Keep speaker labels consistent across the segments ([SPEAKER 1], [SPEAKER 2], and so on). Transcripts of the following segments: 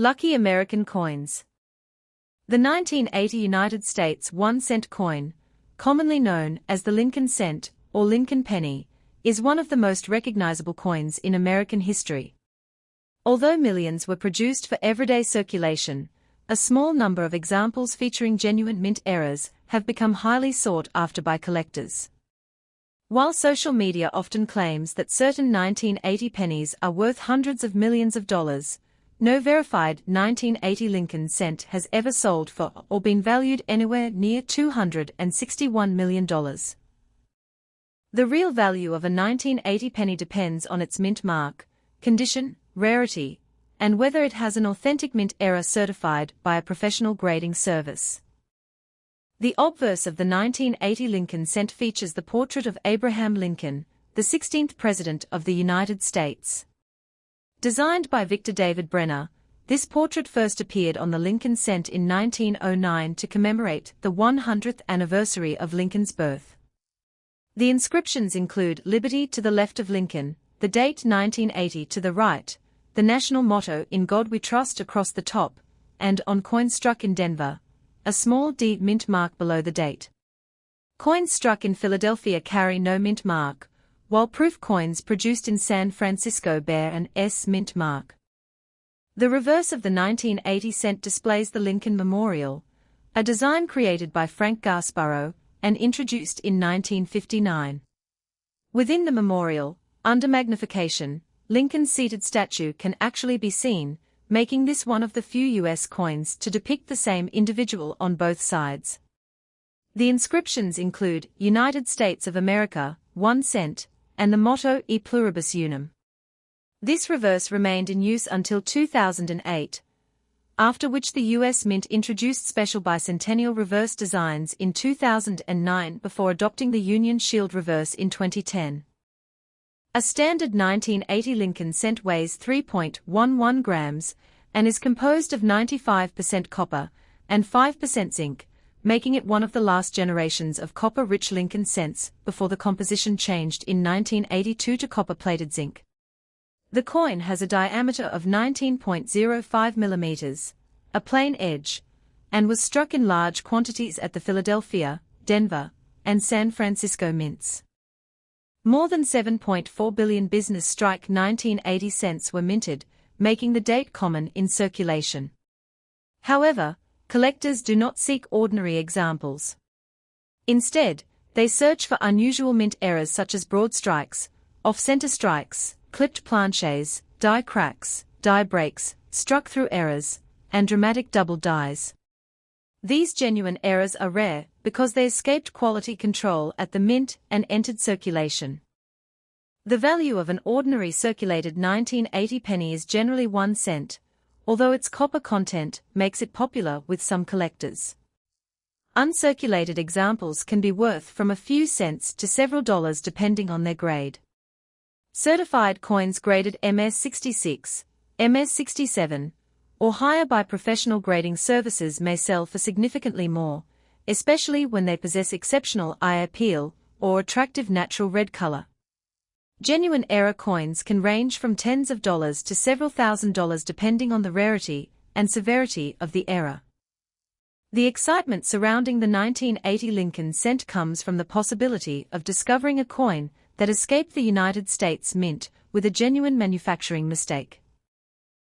[SPEAKER 1] Lucky American coins. The 1980 United States 1-cent coin, commonly known as the Lincoln cent or Lincoln penny, is one of the most recognizable coins in American history. Although millions were produced for everyday circulation, a small number of examples featuring genuine mint errors have become highly sought after by collectors. While social media often claims that certain 1980 pennies are worth hundreds of millions of dollars, no verified 1980 Lincoln cent has ever sold for or been valued anywhere near $261 million. The real value of a 1980 penny depends on its mint mark, condition, rarity, and whether it has an authentic mint error certified by a professional grading service. The obverse of the 1980 Lincoln cent features the portrait of Abraham Lincoln, the 16th President of the United States. Designed by Victor David Brenner, this portrait first appeared on the Lincoln cent in 1909 to commemorate the 100th anniversary of Lincoln's birth. The inscriptions include Liberty to the left of Lincoln, the date 1980 to the right, the national motto In God We Trust across the top, and on coins struck in Denver, a small D mint mark below the date. Coins struck in Philadelphia carry no mint mark, while proof coins produced in San Francisco bear an S mint mark. The reverse of the 1980 cent displays the Lincoln Memorial, a design created by Frank Gasparro and introduced in 1959. Within the memorial, under magnification, Lincoln's seated statue can actually be seen, making this one of the few U.S. coins to depict the same individual on both sides. The inscriptions include United States of America, 1 cent, and the motto E pluribus unum. This reverse remained in use until 2008, after which the U.S. Mint introduced special bicentennial reverse designs in 2009 before adopting the Union Shield reverse in 2010. A standard 1980 Lincoln cent weighs 3.11 grams and is composed of 95% copper and 5% zinc, making it one of the last generations of copper-rich Lincoln cents before the composition changed in 1982 to copper-plated zinc. The coin has a diameter of 19.05 millimeters, a plain edge, and was struck in large quantities at the Philadelphia, Denver, and San Francisco mints. More than 7.4 billion business-strike 1980 cents were minted, making the date common in circulation. However, collectors do not seek ordinary examples. Instead, they search for unusual mint errors such as broad strikes, off-center strikes, clipped planches, die cracks, die breaks, struck-through errors, and dramatic double dies. These genuine errors are rare because they escaped quality control at the mint and entered circulation. The value of an ordinary circulated 1980 penny is generally 1 cent, although its copper content makes it popular with some collectors. Uncirculated examples can be worth from a few cents to several dollars depending on their grade. Certified coins graded MS-66, MS-67, or higher by professional grading services may sell for significantly more, especially when they possess exceptional eye appeal or attractive natural red color. Genuine error coins can range from tens of dollars to several $1,000s depending on the rarity and severity of the error. The excitement surrounding the 1980 Lincoln cent comes from the possibility of discovering a coin that escaped the United States Mint with a genuine manufacturing mistake.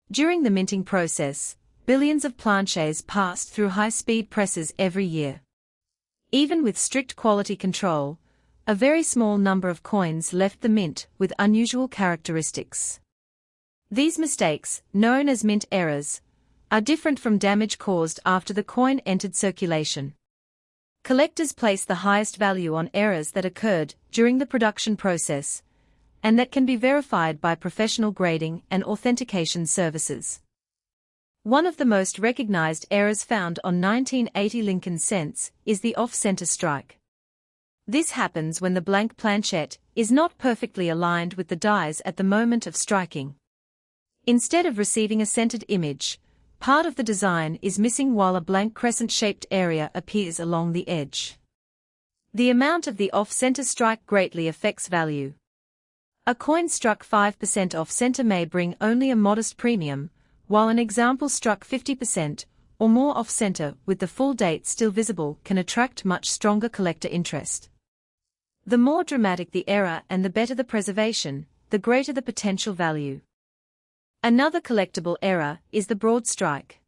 [SPEAKER 1] During the minting process, billions of planches passed through high-speed presses every year. Even with strict quality control, a very small number of coins left the mint with unusual characteristics. These mistakes, known as mint errors, are different from damage caused after the coin entered circulation. Collectors place the highest value on errors that occurred during the production process, and that can be verified by professional grading and authentication services. One of the most recognized errors found on 1980 Lincoln cents is the off-center strike. This happens when the blank planchette is not perfectly aligned with the dies at the moment of striking. Instead of receiving a centered image, part of the design is missing while a blank crescent-shaped area appears along the edge. The amount of the off-center strike greatly affects value. A coin struck 5% off-center may bring only a modest premium, while an example struck 50% or more off-center with the full date still visible can attract much stronger collector interest. The more dramatic the error and the better the preservation, the greater the potential value. Another collectible error is the broad strike.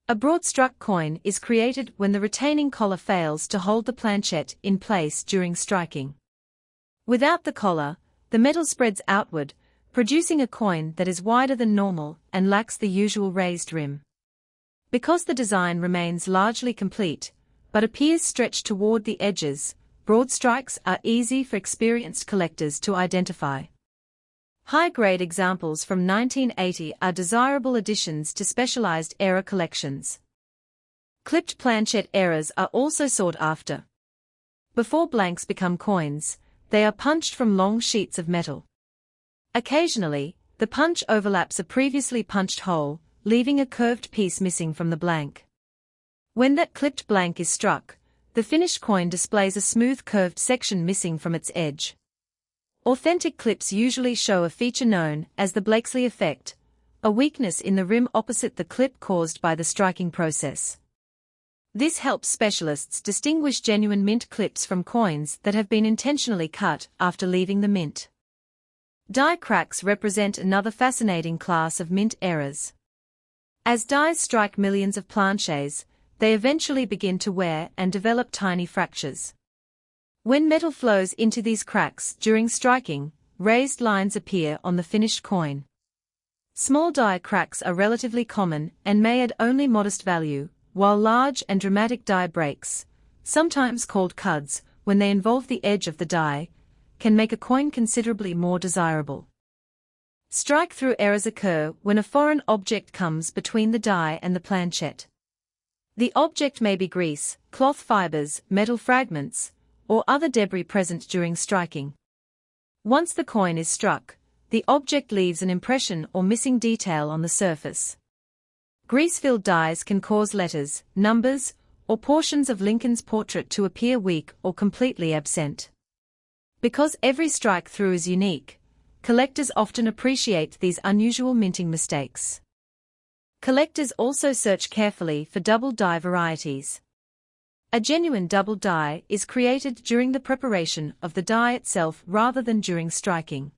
[SPEAKER 1] A broad-struck coin is created when the retaining collar fails to hold the planchette in place during striking. Without the collar, the metal spreads outward, producing a coin that is wider than normal and lacks the usual raised rim. Because the design remains largely complete, but appears stretched toward the edges, broad strikes are easy for experienced collectors to identify. High-grade examples from 1980 are desirable additions to specialized error collections. Clipped planchette errors are also sought after. Before blanks become coins, they are punched from long sheets of metal. Occasionally, the punch overlaps a previously punched hole, leaving a curved piece missing from the blank. When that clipped blank is struck, the finished coin displays a smooth curved section missing from its edge. Authentic clips usually show a feature known as the Blakesley effect, a weakness in the rim opposite the clip caused by the striking process. This helps specialists distinguish genuine mint clips from coins that have been intentionally cut after leaving the mint. Die cracks represent another fascinating class of mint errors. As dies strike millions of planchets, they eventually begin to wear and develop tiny fractures. When metal flows into these cracks during striking, raised lines appear on the finished coin. Small die cracks are relatively common and may add only modest value, while large and dramatic die breaks, sometimes called cuds, when they involve the edge of the die, can make a coin considerably more desirable. Strike-through errors occur when a foreign object comes between the die and the planchette. The object may be grease, cloth fibers, metal fragments, or other debris present during striking. Once the coin is struck, the object leaves an impression or missing detail on the surface. Grease-filled dies can cause letters, numbers, or portions of Lincoln's portrait to appear weak or completely absent. Because every strike-through is unique, collectors often appreciate these unusual minting mistakes. Collectors also search carefully for double die varieties. A genuine double die is created during the preparation of the die itself rather than during striking.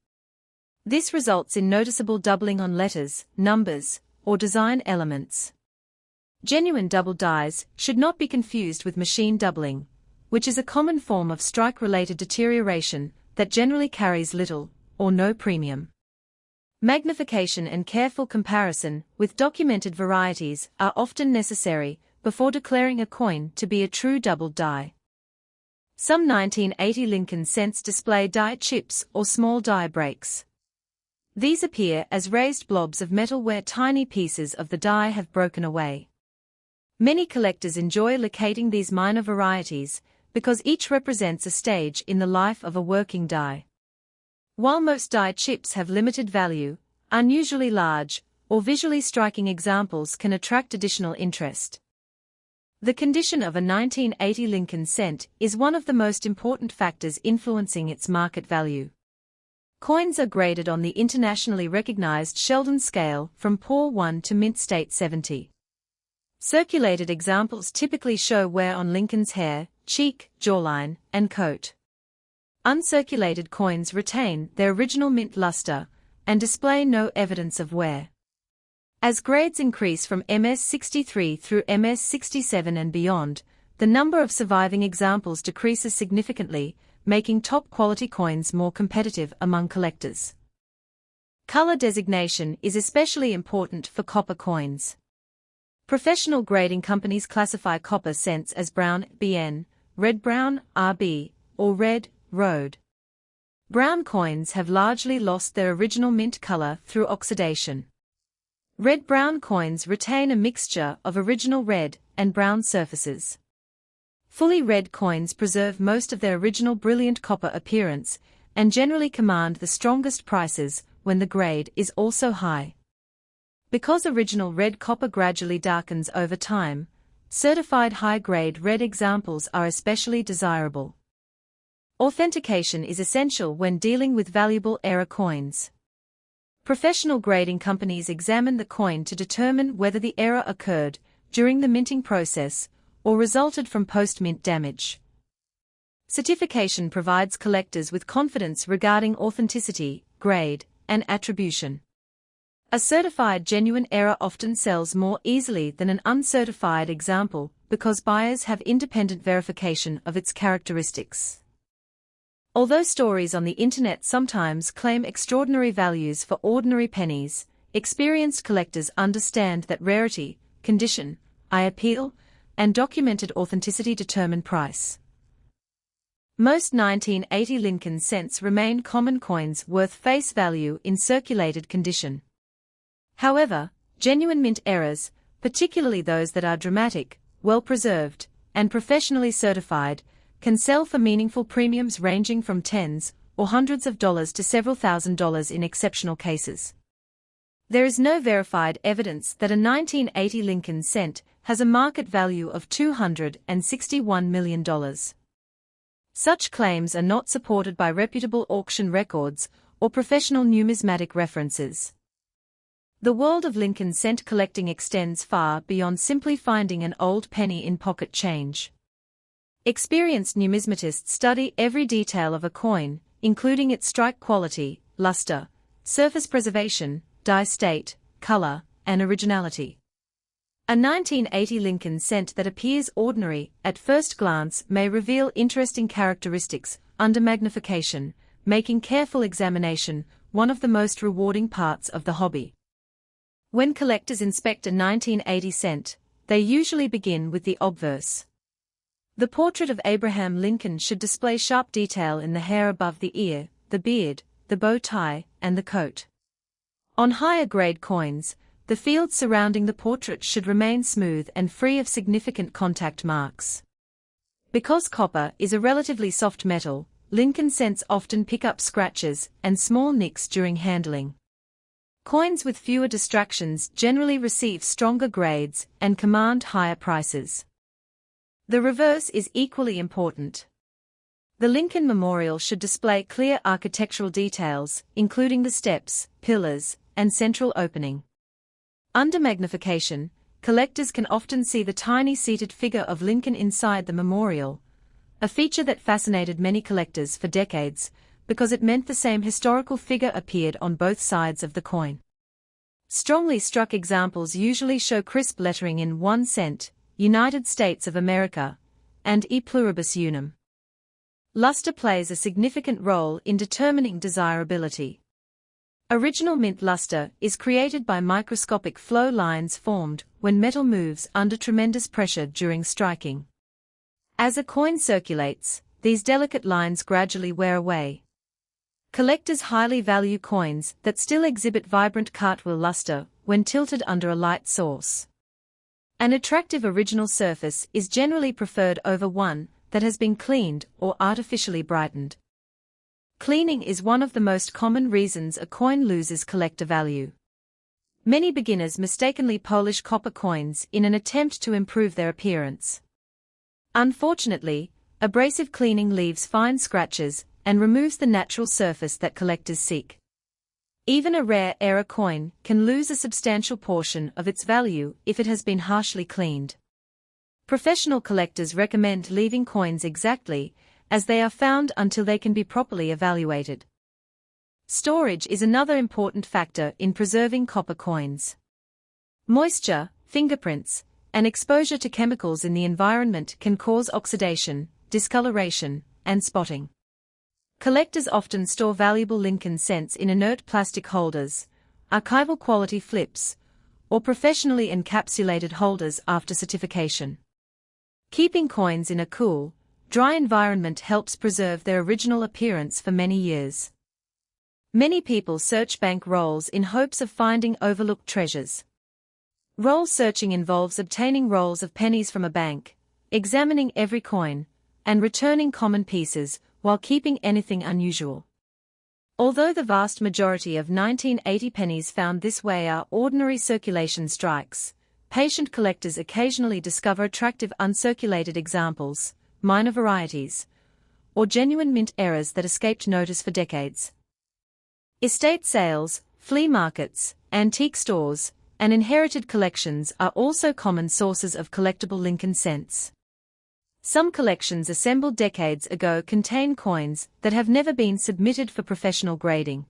[SPEAKER 1] This results in noticeable doubling on letters, numbers, or design elements. Genuine double dies should not be confused with machine doubling, which is a common form of strike-related deterioration that generally carries little or no premium. Magnification and careful comparison with documented varieties are often necessary before declaring a coin to be a true double die. Some 1980 Lincoln cents display die chips or small die breaks. These appear as raised blobs of metal where tiny pieces of the die have broken away. Many collectors enjoy locating these minor varieties because each represents a stage in the life of a working die. While most die chips have limited value, unusually large or visually striking examples can attract additional interest. The condition of a 1980 Lincoln cent is one of the most important factors influencing its market value. Coins are graded on the internationally recognized Sheldon scale from poor 1 to mint state 70. Circulated examples typically show wear on Lincoln's hair, cheek, jawline, and coat. Uncirculated coins retain their original mint luster and display no evidence of wear. As grades increase from MS-63 through MS-67 and beyond, the number of surviving examples decreases significantly, making top-quality coins more competitive among collectors. Color designation is especially important for copper coins. Professional grading companies classify copper cents as brown (BN), red-brown (RB), or red (Rhode). Brown coins have largely lost their original mint color through oxidation. Red-brown coins retain a mixture of original red and brown surfaces. Fully red coins preserve most of their original brilliant copper appearance and generally command the strongest prices when the grade is also high. Because original red copper gradually darkens over time, certified high-grade red examples are especially desirable. Authentication is essential when dealing with valuable error coins. Professional grading companies examine the coin to determine whether the error occurred during the minting process or resulted from post-mint damage. Certification provides collectors with confidence regarding authenticity, grade, and attribution. A certified genuine error often sells more easily than an uncertified example because buyers have independent verification of its characteristics. Although stories on the internet sometimes claim extraordinary values for ordinary pennies, experienced collectors understand that rarity, condition, eye appeal, and documented authenticity determine price. Most 1980 Lincoln cents remain common coins worth face value in circulated condition. However, genuine mint errors, particularly those that are dramatic, well-preserved, and professionally certified, can sell for meaningful premiums ranging from tens or hundreds of dollars to several $1,000s in exceptional cases. There is no verified evidence that a 1980 Lincoln cent has a market value of $261 million. Such claims are not supported by reputable auction records or professional numismatic references. The world of Lincoln cent collecting extends far beyond simply finding an old penny in pocket change. Experienced numismatists study every detail of a coin, including its strike quality, luster, surface preservation, die state, color, and originality. A 1980 Lincoln cent that appears ordinary at first glance may reveal interesting characteristics under magnification, making careful examination one of the most rewarding parts of the hobby. When collectors inspect a 1980 cent, they usually begin with the obverse. The portrait of Abraham Lincoln should display sharp detail in the hair above the ear, the beard, the bow tie, and the coat. On higher-grade coins, the field surrounding the portrait should remain smooth and free of significant contact marks. Because copper is a relatively soft metal, Lincoln cents often pick up scratches and small nicks during handling. Coins with fewer distractions generally receive stronger grades and command higher prices. The reverse is equally important. The Lincoln Memorial should display clear architectural details, including the steps, pillars, and central opening. Under magnification, collectors can often see the tiny seated figure of Lincoln inside the memorial, a feature that fascinated many collectors for decades because it meant the same historical figure appeared on both sides of the coin. Strongly struck examples usually show crisp lettering in 1 cent, United States of America, and E pluribus unum. Luster plays a significant role in determining desirability. Original mint luster is created by microscopic flow lines formed when metal moves under tremendous pressure during striking. As a coin circulates, these delicate lines gradually wear away. Collectors highly value coins that still exhibit vibrant cartwheel luster when tilted under a light source. An attractive original surface is generally preferred over one that has been cleaned or artificially brightened. Cleaning is one of the most common reasons a coin loses collector value. Many beginners mistakenly polish copper coins in an attempt to improve their appearance. Unfortunately, abrasive cleaning leaves fine scratches and removes the natural surface that collectors seek. Even a rare error coin can lose a substantial portion of its value if it has been harshly cleaned. Professional collectors recommend leaving coins exactly as they are found until they can be properly evaluated. Storage is another important factor in preserving copper coins. Moisture, fingerprints, and exposure to chemicals in the environment can cause oxidation, discoloration, and spotting. Collectors often store valuable Lincoln cents in inert plastic holders, archival quality flips, or professionally encapsulated holders after certification. Keeping coins in a cool, dry environment helps preserve their original appearance for many years. Many people search bank rolls in hopes of finding overlooked treasures. Roll searching involves obtaining rolls of pennies from a bank, examining every coin, and returning common pieces while keeping anything unusual. Although the vast majority of 1980 pennies found this way are ordinary circulation strikes, patient collectors occasionally discover attractive uncirculated examples, minor varieties, or genuine mint errors that escaped notice for decades. Estate sales, Flea markets, antique stores, and inherited collections are also common sources of collectible Lincoln cents. Some collections assembled decades ago contain coins that have never been submitted for professional grading.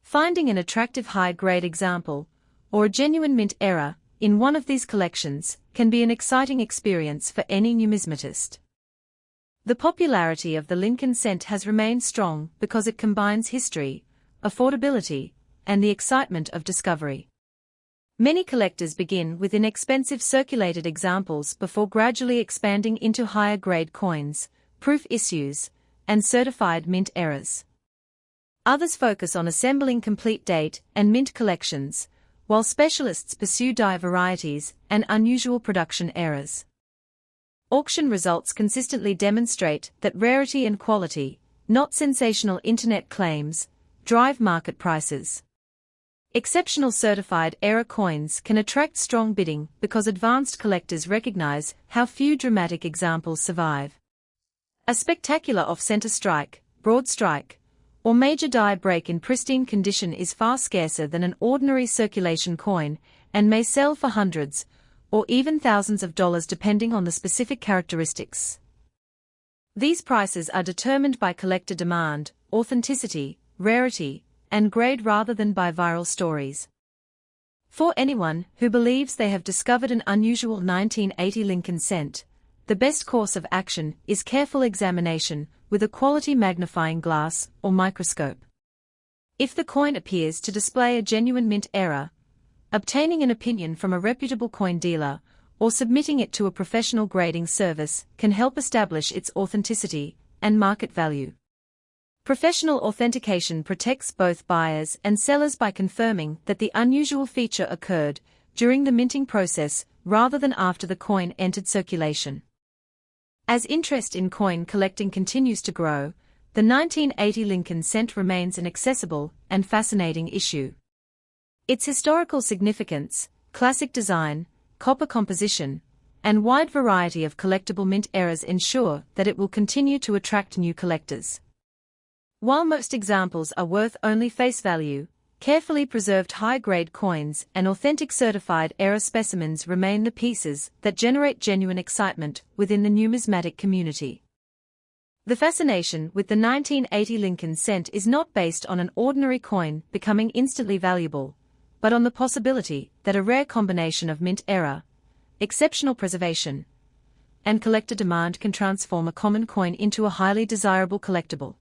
[SPEAKER 1] Finding an attractive high-grade example, or a genuine mint error, in one of these collections, can be an exciting experience for any numismatist. The popularity of the Lincoln cent has remained strong because it combines history, affordability, and the excitement of discovery. Many collectors begin with inexpensive circulated examples before gradually expanding into higher-grade coins, proof issues, and certified mint errors. Others focus on assembling complete date and mint collections, while specialists pursue die varieties and unusual production errors. Auction results consistently demonstrate that rarity and quality, not sensational internet claims, drive market prices. Exceptional certified error coins can attract strong bidding because advanced collectors recognize how few dramatic examples survive. A spectacular off-center strike, broad strike, or major die break in pristine condition is far scarcer than an ordinary circulation coin and may sell for hundreds or even thousands of dollars depending on the specific characteristics. These prices are determined by collector demand, authenticity, rarity, and grade rather than by viral stories. For anyone who believes they have discovered an unusual 1980 Lincoln cent, the best course of action is careful examination with a quality magnifying glass or microscope. If the coin appears to display a genuine mint error, obtaining an opinion from a reputable coin dealer or submitting it to a professional grading service can help establish its authenticity and market value. Professional authentication protects both buyers and sellers by confirming that the unusual feature occurred during the minting process rather than after the coin entered circulation. As interest in coin collecting continues to grow, the 1980 Lincoln cent remains an accessible and fascinating issue. Its historical significance, classic design, copper composition, and wide variety of collectible mint errors ensure that it will continue to attract new collectors. While most examples are worth only face value, carefully preserved high-grade coins and authentic certified error specimens remain the pieces that generate genuine excitement within the numismatic community. The fascination with the 1980 Lincoln cent is not based on an ordinary coin becoming instantly valuable, but on the possibility that a rare combination of mint error, exceptional preservation, and collector demand can transform a common coin into a highly desirable collectible.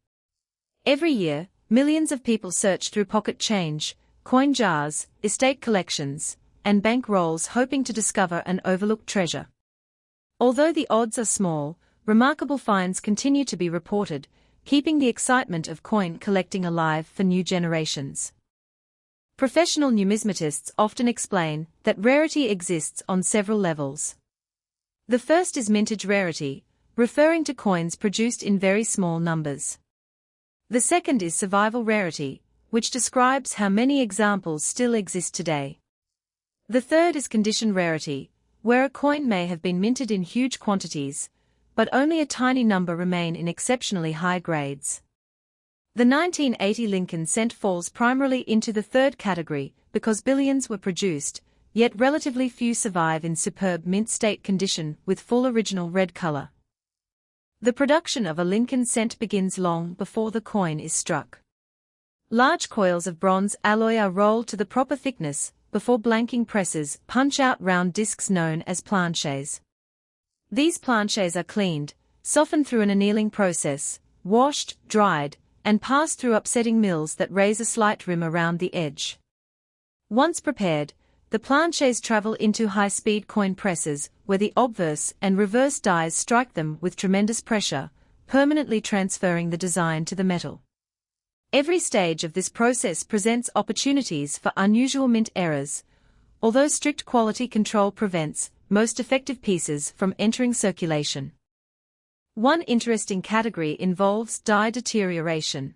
[SPEAKER 1] Every year, millions of people search through pocket change, coin jars, estate collections, and bank rolls hoping to discover an overlooked treasure. Although the odds are small, remarkable finds continue to be reported, keeping the excitement of coin collecting alive for new generations. Professional numismatists often explain that rarity exists on several levels. The first is mintage rarity, referring to coins produced in very small numbers. The second is survival rarity, which describes how many examples still exist today. The third is condition rarity, where a coin may have been minted in huge quantities, but only a tiny number remain in exceptionally high grades. The 1980 Lincoln cent falls primarily into the third category because billions were produced, yet relatively few survive in superb mint state condition with full original red color. The production of a Lincoln cent begins long before the coin is struck. Large coils of bronze alloy are rolled to the proper thickness before blanking presses punch out round discs known as planches. These planches are cleaned, softened through an annealing process, washed, dried, and passed through upsetting mills that raise a slight rim around the edge. Once prepared, the planches travel into high-speed coin presses, where the obverse and reverse dies strike them with tremendous pressure, permanently transferring the design to the metal. Every stage of this process presents opportunities for unusual mint errors, although strict quality control prevents most effective pieces from entering circulation. One interesting category involves die deterioration.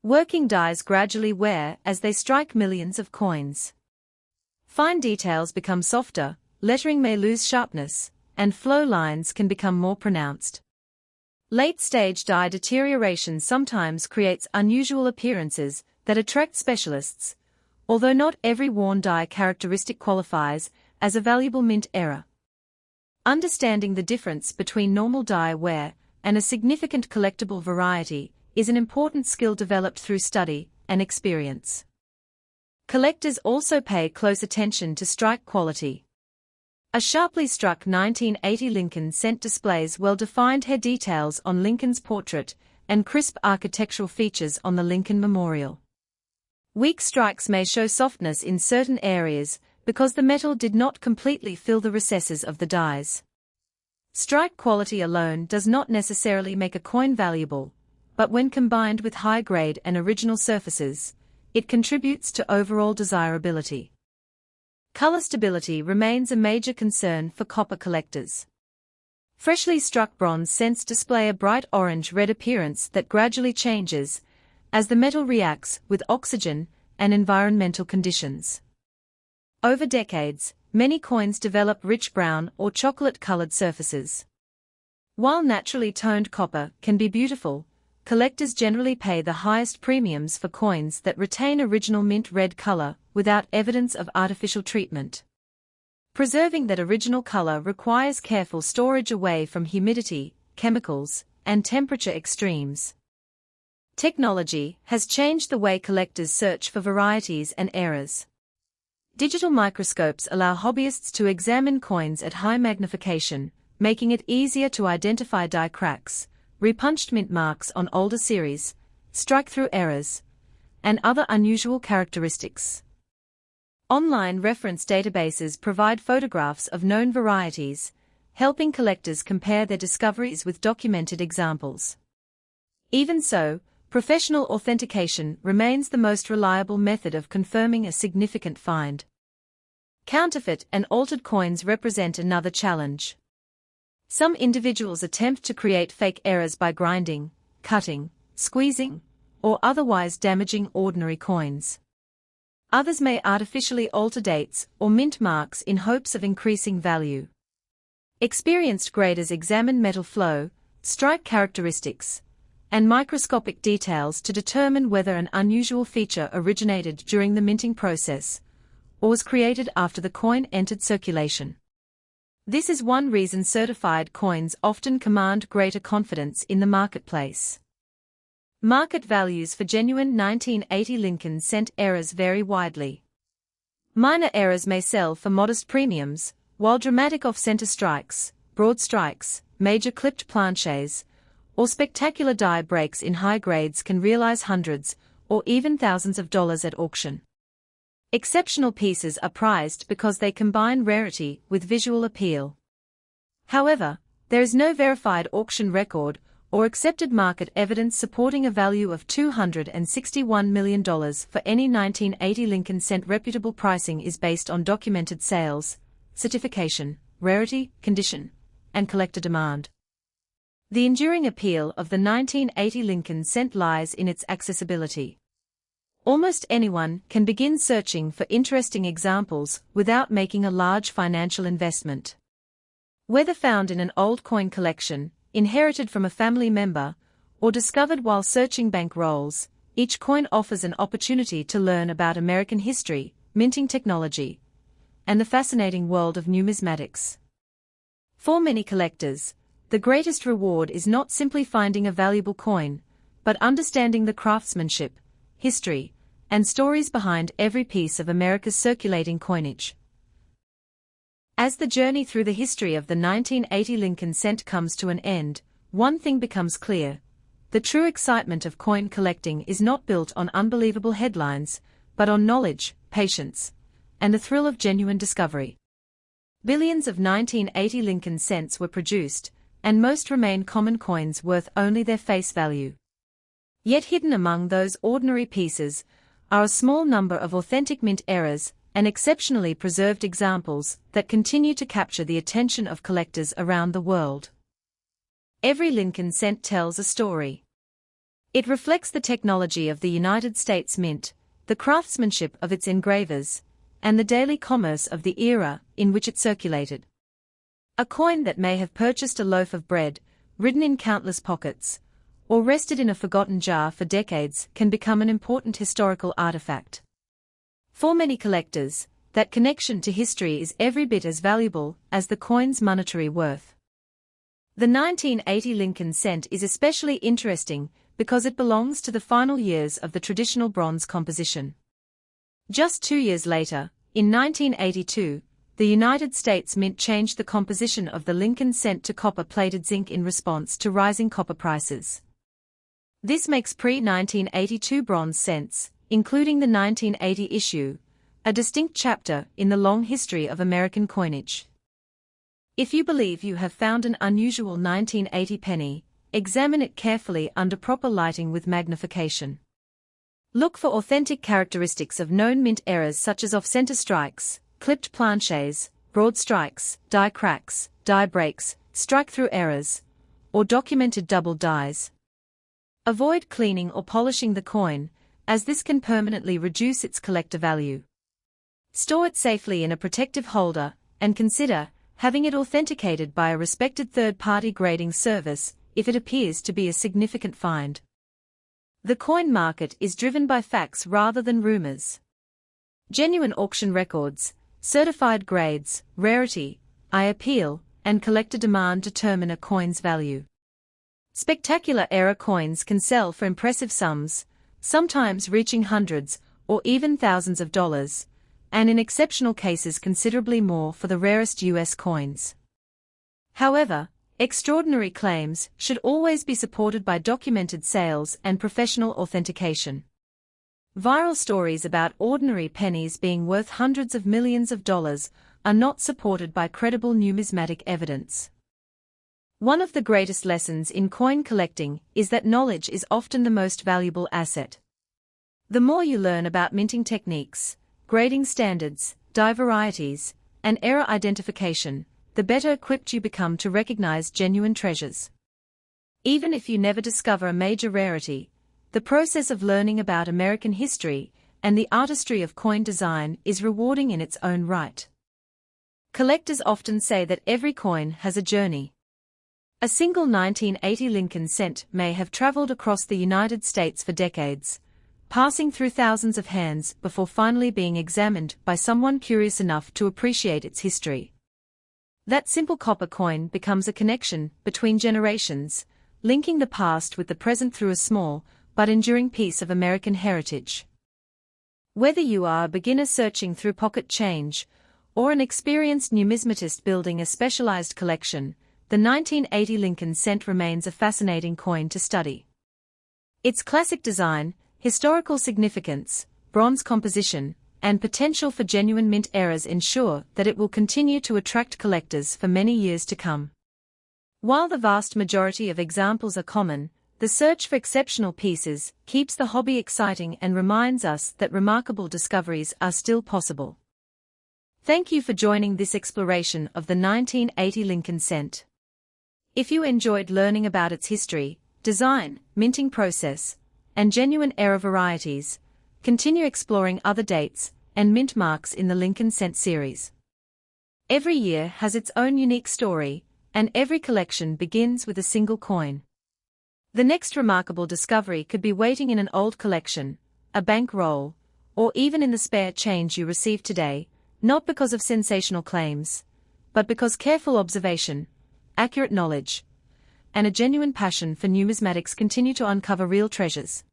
[SPEAKER 1] Working dies gradually wear as they strike millions of coins. Fine details become softer, lettering may lose sharpness, and flow lines can become more pronounced. Late-stage die deterioration sometimes creates unusual appearances, that attract specialists, although not every worn die characteristic qualifies as a valuable mint error. Understanding the difference between normal die wear and a significant collectible variety is an important skill developed through study and experience. Collectors also pay close attention to strike quality. A sharply struck 1980 Lincoln cent displays well-defined hair details on Lincoln's portrait and crisp architectural features on the Lincoln Memorial. Weak strikes may show softness in certain areas because the metal did not completely fill the recesses of the dies. Strike quality alone does not necessarily make a coin valuable, but when combined with high-grade and original surfaces, it contributes to overall desirability. Color stability remains a major concern for copper collectors. Freshly struck bronze cents display a bright orange-red appearance that gradually changes as the metal reacts with oxygen and environmental conditions. Over decades, many coins develop rich brown or chocolate-colored surfaces. While naturally toned copper can be beautiful, collectors generally pay the highest premiums for coins that retain original mint red color without evidence of artificial treatment. Preserving that original color requires careful storage away from humidity, chemicals, and temperature extremes. Technology has changed the way collectors search for varieties and errors. Digital microscopes allow hobbyists to examine coins at high magnification, making it easier to identify die cracks, repunched mint marks on older series, strike-through errors, and other unusual characteristics. Online reference databases provide photographs of known varieties, helping collectors compare their discoveries with documented examples. Even so, professional authentication remains the most reliable method of confirming a significant find. Counterfeit and altered coins represent another challenge. Some individuals attempt to create fake errors by grinding, cutting, squeezing, or otherwise damaging ordinary coins. Others may artificially alter dates or mint marks in hopes of increasing value. Experienced graders examine metal flow, strike characteristics, and microscopic details to determine whether an unusual feature originated during the minting process or was created after the coin entered circulation. This is one reason certified coins often command greater confidence in the marketplace. Market values for genuine 1980 Lincoln cent errors vary widely. Minor errors may sell for modest premiums, while dramatic off-center strikes, broad strikes, major clipped planches, or spectacular die breaks in high grades can realize hundreds or even thousands of dollars at auction. Exceptional pieces are prized because they combine rarity with visual appeal. However, there is no verified auction record or accepted market evidence supporting a value of $261 million for any 1980 Lincoln cent. Reputable pricing is based on documented sales, certification, rarity, condition, and collector demand. The enduring appeal of the 1980 Lincoln cent lies in its accessibility. Almost anyone can begin searching for interesting examples without making a large financial investment. Whether found in an old coin collection, inherited from a family member, or discovered while searching bank rolls, each coin offers an opportunity to learn about American history, minting technology, and the fascinating world of numismatics. For many collectors, the greatest reward is not simply finding a valuable coin, but understanding the craftsmanship, history, and stories behind every piece of America's circulating coinage. As the journey through the history of the 1980 Lincoln cent comes to an end, one thing becomes clear: the true excitement of coin collecting is not built on unbelievable headlines, but on knowledge, patience, and the thrill of genuine discovery. Billions of 1980 Lincoln cents were produced, and most remain common coins worth only their face value. Yet hidden among those ordinary pieces are a small number of authentic mint errors and exceptionally preserved examples that continue to capture the attention of collectors around the world. Every Lincoln cent tells a story. It reflects the technology of the United States Mint, the craftsmanship of its engravers, and the daily commerce of the era in which it circulated. A coin that may have purchased a loaf of bread, ridden in countless pockets, or rested in a forgotten jar for decades can become an important historical artifact. For many collectors, that connection to history is every bit as valuable as the coin's monetary worth. The 1980 Lincoln cent is especially interesting because it belongs to the final years of the traditional bronze composition. Just 2 years later, in 1982, the United States Mint changed the composition of the Lincoln cent to copper-plated zinc in response to rising copper prices. This makes pre-1982 bronze cents, including the 1980 issue, a distinct chapter in the long history of American coinage. If you believe you have found an unusual 1980 penny, examine it carefully under proper lighting with magnification. Look for authentic characteristics of known mint errors such as off-center strikes, clipped planches, broad strikes, die cracks, die breaks, strike-through errors, or documented double dies. Avoid cleaning or polishing the coin, as this can permanently reduce its collector value. Store it safely in a protective holder, and consider having it authenticated by a respected third-party grading service if it appears to be a significant find. The coin market is driven by facts rather than rumors. Genuine auction records, certified grades, rarity, eye appeal, and collector demand determine a coin's value. Spectacular error coins can sell for impressive sums, sometimes reaching hundreds or even thousands of dollars, and in exceptional cases considerably more for the rarest U.S. coins. However, extraordinary claims should always be supported by documented sales and professional authentication. Viral stories about ordinary pennies being worth hundreds of millions of dollars are not supported by credible numismatic evidence. One of the greatest lessons in coin collecting is that knowledge is often the most valuable asset. The more you learn about minting techniques, grading standards, die varieties, and error identification, the better equipped you become to recognize genuine treasures. Even if you never discover a major rarity, the process of learning about American history and the artistry of coin design is rewarding in its own right. Collectors often say that every coin has a journey. A single 1980 Lincoln cent may have traveled across the United States for decades, passing through thousands of hands before finally being examined by someone curious enough to appreciate its history. That simple copper coin becomes a connection between generations, linking the past with the present through a small but enduring piece of American heritage. Whether you are a beginner searching through pocket change, or an experienced numismatist building a specialized collection, the 1980 Lincoln cent remains a fascinating coin to study. Its classic design, historical significance, bronze composition, and potential for genuine mint errors ensure that it will continue to attract collectors for many years to come. While the vast majority of examples are common, the search for exceptional pieces keeps the hobby exciting and reminds us that remarkable discoveries are still possible. Thank you for joining this exploration of the 1980 Lincoln cent. If you enjoyed learning about its history, design, minting process, and genuine error varieties, continue exploring other dates and mint marks in the Lincoln cent series. Every year has its own unique story, and every collection begins with a single coin. The next remarkable discovery could be waiting in an old collection, a bank roll, or even in the spare change you received today, not because of sensational claims, but because careful observation, accurate knowledge, and a genuine passion for numismatics continue to uncover real treasures.